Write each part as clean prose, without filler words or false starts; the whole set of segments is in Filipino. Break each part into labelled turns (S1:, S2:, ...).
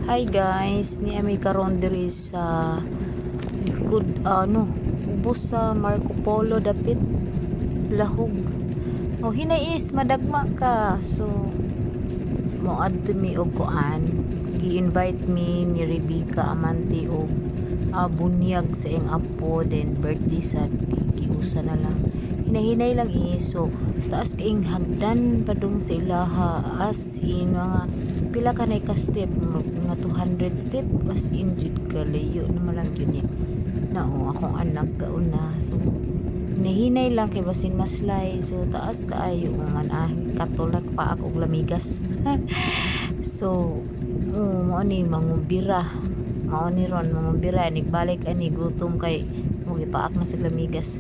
S1: Hi guys, ni Ami karon diri sa likod ubos sa Marco Polo dapit lahog. Oh, hinay is madagma ka. So mo adto mi og kuan. Gi-invite mi ni Rebecca Amante og bunyag sa iyang apo then birthday sa giusa na lang. Hinay-hinay lang so taas kaing hagdan padung sa ilaha as in mga pila ka ka step mga 200 step as in jud kalayo naman lang yun niya na akong anak kauna so nahinay lang kay basin maslay so taas kaayo man katulak pa ako og lamigas so mao ni mangubira mao ni ron mangubira nigbalik ani gutom kay mo gipaak na sa lamigas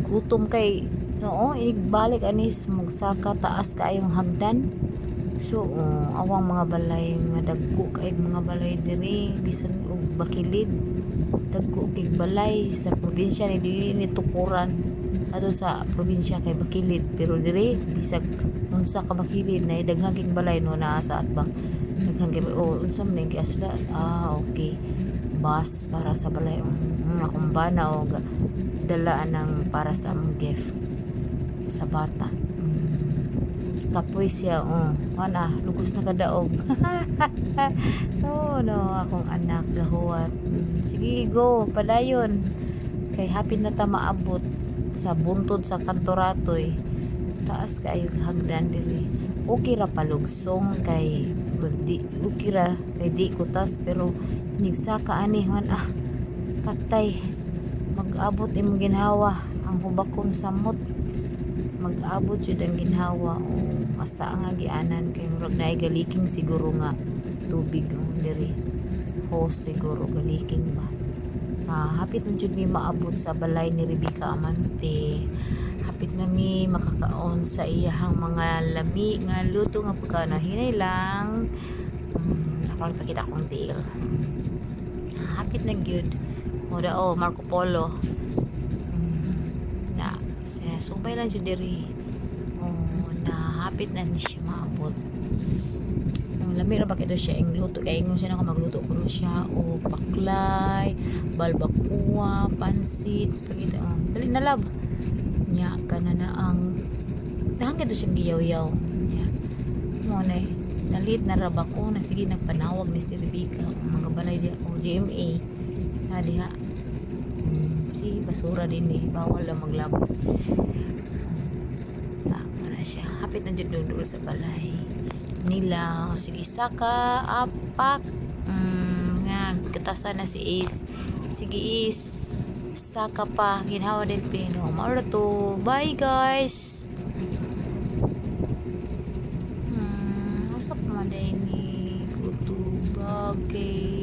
S1: gutom kay inigbalik anis magsaka taas kaayong hagdan. So, awang mga balay nga dagko kay mga balay diri bisan og bakilid dagko kay balay sa probinsya ni dili ni tukuran ato sa probinsya kay bakilid pero diri bisag unsa ka bakilid na daghang kay balay no naa sa atbang daghang kay unsa man ni asla okay bus para sa balay akong bana og dala ng para sa among gift sa bata kapoy siya lugos na kadaog no akong anak gahuwat sige go padayon kay happy na ta maabot sa buntod sa kantoratoy taas kayo hagdan diri okay ra palugsong kay di okay ra kay di kutas pero nigsaka ani patay mag-abot imong ginhawa ang hubakon samot mag-abot jud ang ginhawa asa nga gianan kay murag naay galiking siguro nga tubig diri hose siguro galiking ba hapit na jud mi maabot sa balay ni Rebecca Amante hapit na mi makakaon sa iyahang mga lami nga luto nga pagkaon hinay lang ako pakita kong tail hapit na gyud moda Marco Polo na subay lang jud diri na hapit na ni siya maabot lami ra ba kito siya ang luto kay ingon siya na magluto ko siya o baklay balbacoa pansit spaghetti dali na lab nya kana na ang dahang kito siyang giyaw-yaw nya mo na nalit na raba ko na sige nagpanawag ni si Rebecca mga balay di o GMA diha si basura din bawal lang maglabot siya hapit na dyan doon sa balay nila sige saka apak nga katasan na si Ace sige Ace saka pa ginhawa din pino maura to bye guys asa pa man din ni kutubag kay